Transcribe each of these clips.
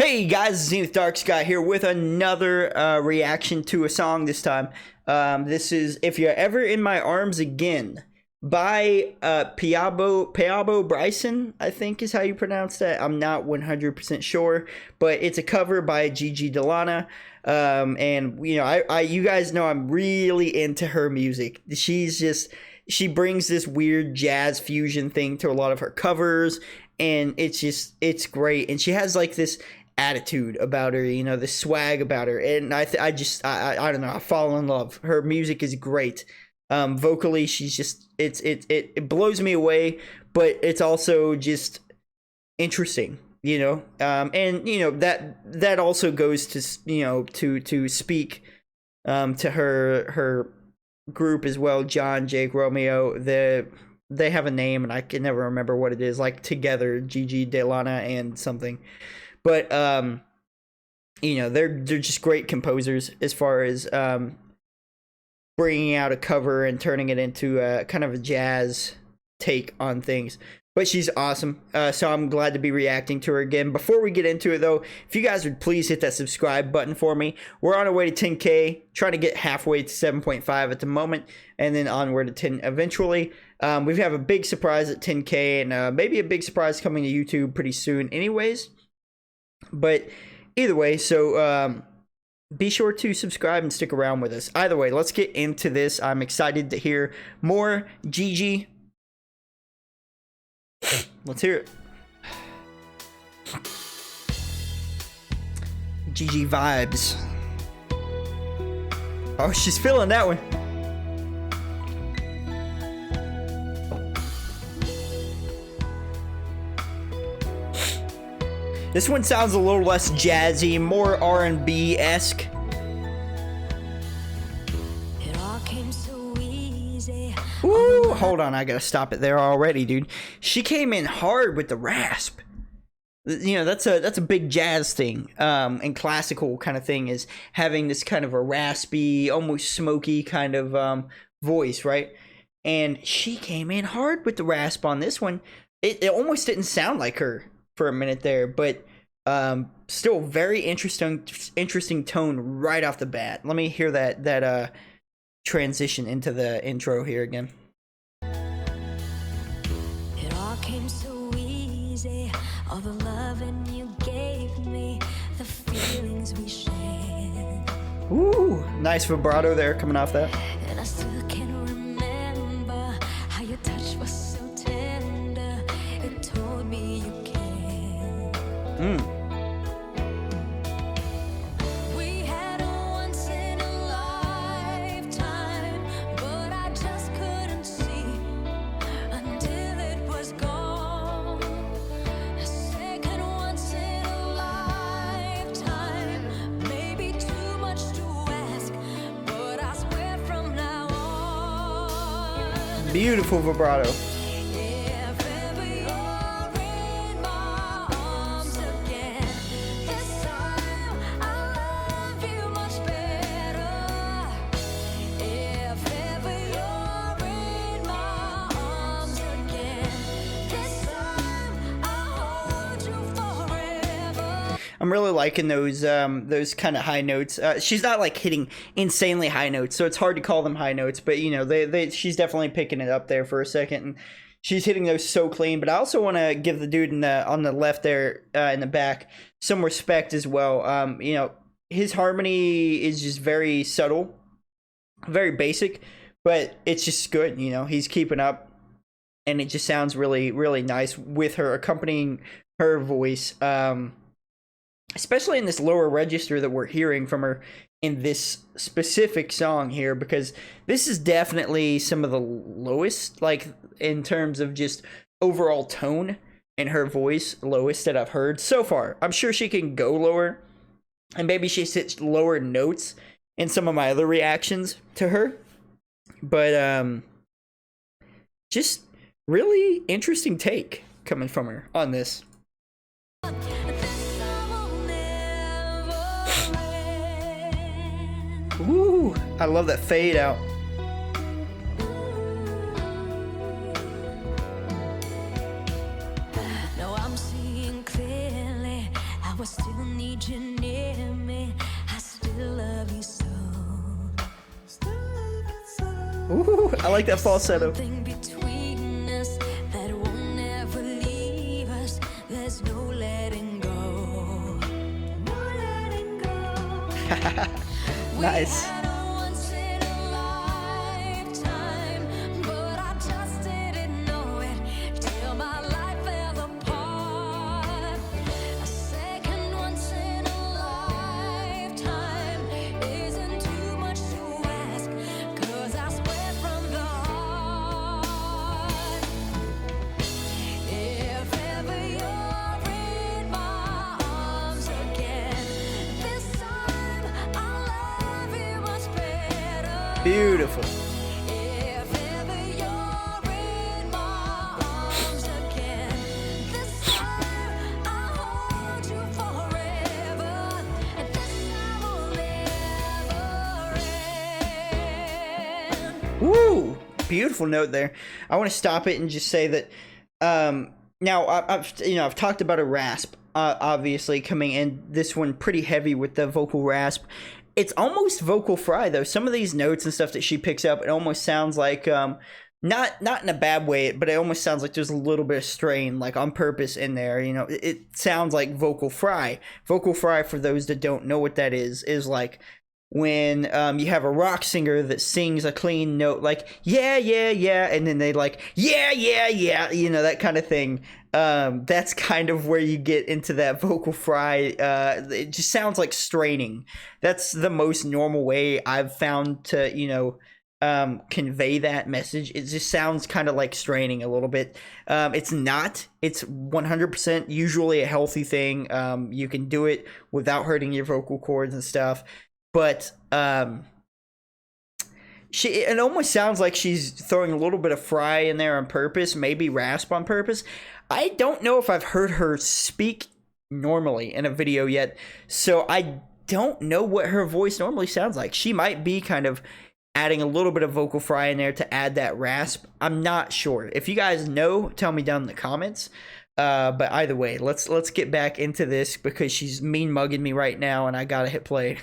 Hey guys, Zenith Darksky here with another reaction to a song this time. This is If You're Ever in My Arms Again by Peabo Bryson, I think is how you pronounce that. I'm not 100% sure, but it's a cover by Gigi De Lana. And you know, you guys know I'm really into her music. She brings this weird jazz fusion thing to a lot of her covers, and it's great. And she has like this attitude about her, you know, the swag about her, and I don't know, I fall in love. Her music is great. Vocally, she's just it blows me away, but it's also just interesting, you know. And you know that also goes to, you know, to speak to her group as well. John, Jake, Romeo, they have a name and I can never remember what it is, like together, Gigi De Lana and something. But you know, they're just great composers as far as bringing out a cover and turning it into a kind of a jazz take on things. But she's awesome, so I'm glad to be reacting to her again. Before we get into it, though, if you guys would please hit that subscribe button for me. We're on our way to 10K, trying to get halfway to 7.5 at the moment, and then onward to 10 eventually. We have a big surprise at 10K, and maybe a big surprise coming to YouTube pretty soon anyways. But either way, so be sure to subscribe and stick around with us. Either way, let's get into this. I'm excited to hear more Gigi. Let's hear it. Gigi vibes. Oh, she's feeling that one. This one sounds a little less jazzy, more R&B-esque. Ooh, hold on, I gotta stop it there already, dude. She came in hard with the rasp. You know, that's a big jazz thing, and classical kind of thing is having this kind of a raspy, almost smoky kind of voice, right? And she came in hard with the rasp on this one. It almost didn't sound like her for a minute there, but still very interesting tone right off the bat. Let me hear that transition into the intro here again. It all came so easy, all the loving you gave me, the feelings we shared. Ooh, nice vibrato there coming off that. And I still can remember how your touch was so tender. It told me you cared. We had a once in a lifetime, but I just couldn't see until it was gone. A second once in a lifetime, maybe too much to ask, but I swear from now on. Beautiful vibrato. If ever you're in my arms again, this time I'll love you much better. If ever you're in my arms again, this time I'll hold you forever. I'm really liking those kind of high notes. She's not like hitting insanely high notes, so it's hard to call them high notes. But you know, she's definitely picking it up there for a second, and she's hitting those so clean. But I also want to give the dude on the left there in the back some respect as well. You know, his harmony is just very subtle, very basic, but it's just good. You know, he's keeping up, and it just sounds really, really nice with her accompanying her voice. Especially in this lower register that we're hearing from her in this specific song here, because this is definitely some of the lowest, like in terms of just overall tone in her voice, lowest that I've heard so far. I'm sure she can go lower, and maybe she hits lower notes in some of my other reactions to her, but just really interesting take coming from her on this. This time will never end. Ooh, I love that fade out. No, I'm seeing clearly I was still need you near me. I still love you so. Ooh, I like that falsetto. Something between us that won't ever leave us. There's no letting go. No letting go. Nice. We had a once in a lifetime, but I just didn't know it till my life fell apart. A second once in a lifetime isn't too much to ask, 'cause I swear from the heart. If ever you're in my arms again, this time I'll love you much better. Beautiful. If ever you're in my arms again, this time I'll hold you forever, and this time will never end. Woo! Beautiful note there. I want to stop it and just say that now I've talked about a rasp, obviously coming in this one pretty heavy with the vocal rasp. It's almost vocal fry though. Some of these notes and stuff that she picks up, it almost sounds like not in a bad way, but it almost sounds like there's a little bit of strain, like on purpose in there. You know, it sounds like vocal fry. Vocal fry, for those that don't know what that is like when you have a rock singer that sings a clean note like yeah yeah yeah, and then they like yeah yeah yeah, you know, that kind of thing. That's kind of where you get into that vocal fry. It just sounds like straining. That's the most normal way I've found to, you know, convey that message. It just sounds kind of like straining a little bit. It's not. It's 100% usually a healthy thing. You can do it without hurting your vocal cords and stuff. But it almost sounds like she's throwing a little bit of fry in there on purpose, maybe rasp on purpose. I don't know if I've heard her speak normally in a video yet, so I don't know what her voice normally sounds like. She might be kind of adding a little bit of vocal fry in there to add that rasp. I'm not sure. If you guys know, tell me down in the comments. But either way, let's get back into this because she's mean mugging me right now, and I gotta hit play.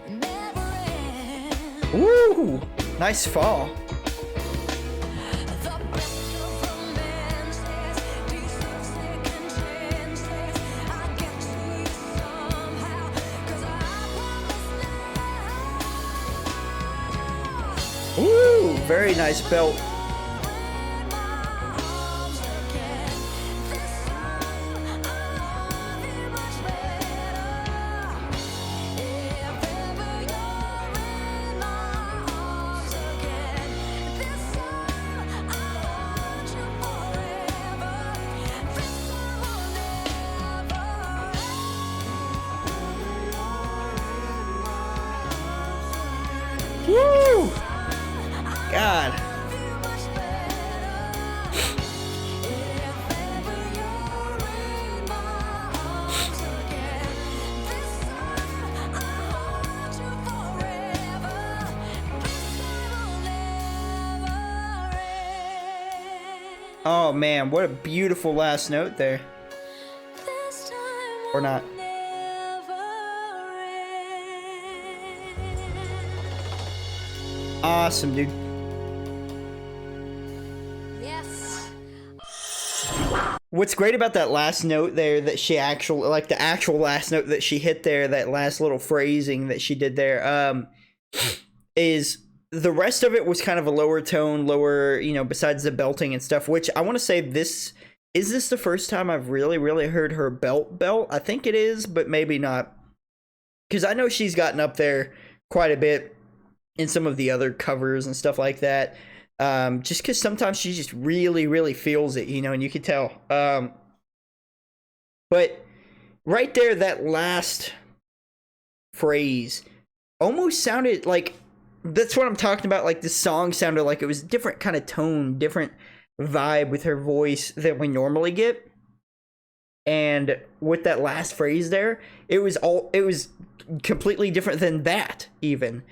Never end. Woo! Nice fall. The best of romances deserve second chances. I get to you somehow, 'cause I promise now. Ooh, very nice belt. In my arms again, this time I'll love you much better. If ever you're in my arms again, this time I'll hold you forever. This time will never end. Woo! God. Love you much better. If ever you're in my arms again, this time I'll hold you forever. This time will never end. Oh man, what a beautiful last note there. This time Or not. will never end. Awesome, dude. Yes. What's great about that last note there that she actually, like the actual last note that she hit there, that last little phrasing that she did there, is the rest of it was kind of a lower tone, lower, you know, besides the belting and stuff, which I want to say is this the first time I've really heard her belt? I think it is, but maybe not. Because I know she's gotten up there quite a bit in some of the other covers and stuff like that. Just because sometimes she just really feels it, you know, and you can tell. But right there, that last phrase almost sounded like, that's what I'm talking about. Like the song sounded like it was a different kind of tone, different vibe with her voice than we normally get. And with that last phrase there, it was completely different than that even.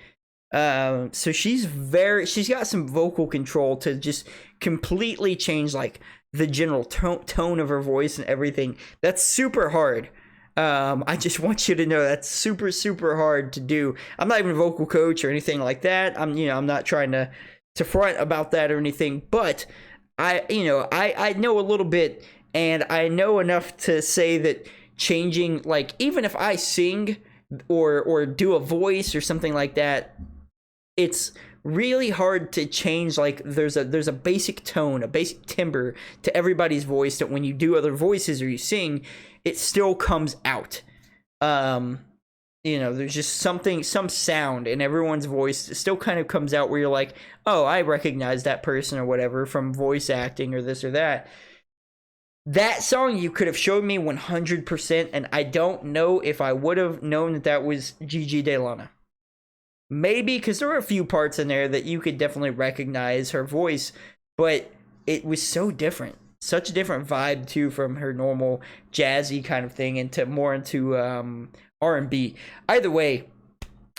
So she's got some vocal control to just completely change like the general tone of her voice and everything. That's super hard. I just want you to know that's super, super hard to do. I'm not even a vocal coach or anything like that. I'm not trying to front about that or anything, but I know a little bit, and I know enough to say that changing, like, even if I sing or do a voice or something like that, it's really hard to change. Like, there's a basic tone, a basic timbre to everybody's voice that when you do other voices or you sing, it still comes out. There's just some sound in everyone's voice that still kind of comes out where you're like, oh, I recognize that person or whatever from voice acting or this or that. That song you could have showed me 100%, and I don't know if I would have known that was Gigi De Lana. Maybe, because there were a few parts in there that you could definitely recognize her voice, but it was so different. Such a different vibe, too, from her normal jazzy kind of thing into R&B. Either way,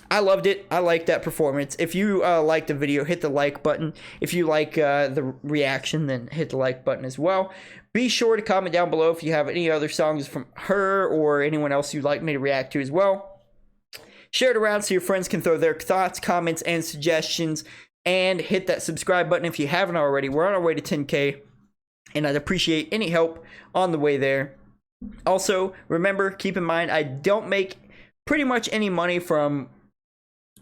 I loved it. I liked that performance. If you liked the video, hit the like button. If you like the reaction, then hit the like button as well. Be sure to comment down below if you have any other songs from her or anyone else you'd like me to react to as well. Share it around so your friends can throw their thoughts, comments, and suggestions. And hit that subscribe button if you haven't already. We're on our way to 10K. And I'd appreciate any help on the way there. Also, remember, keep in mind, I don't make pretty much any money from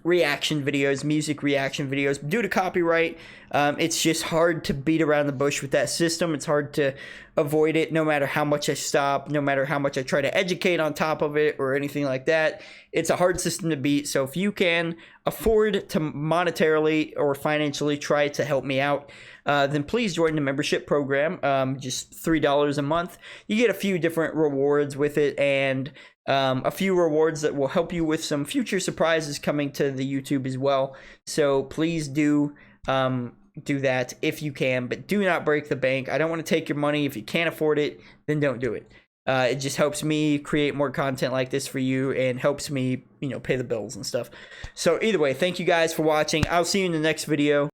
reaction videos, music reaction videos, due to copyright. It's just hard to beat around the bush with that system. It's hard to avoid it, no matter how much I stop, no matter how much I try to educate on top of it or anything like that. It's a hard system to beat. So if you can afford to monetarily or financially try to help me out, then please join the membership program. Just $3 a month. You get a few different rewards with it, and a few rewards that will help you with some future surprises coming to the YouTube as well. So please do that if you can, but do not break the bank. I don't want to take your money. If you can't afford it, then don't do it. It just helps me create more content like this for you and helps me, pay the bills and stuff. So either way, thank you guys for watching. I'll see you in the next video.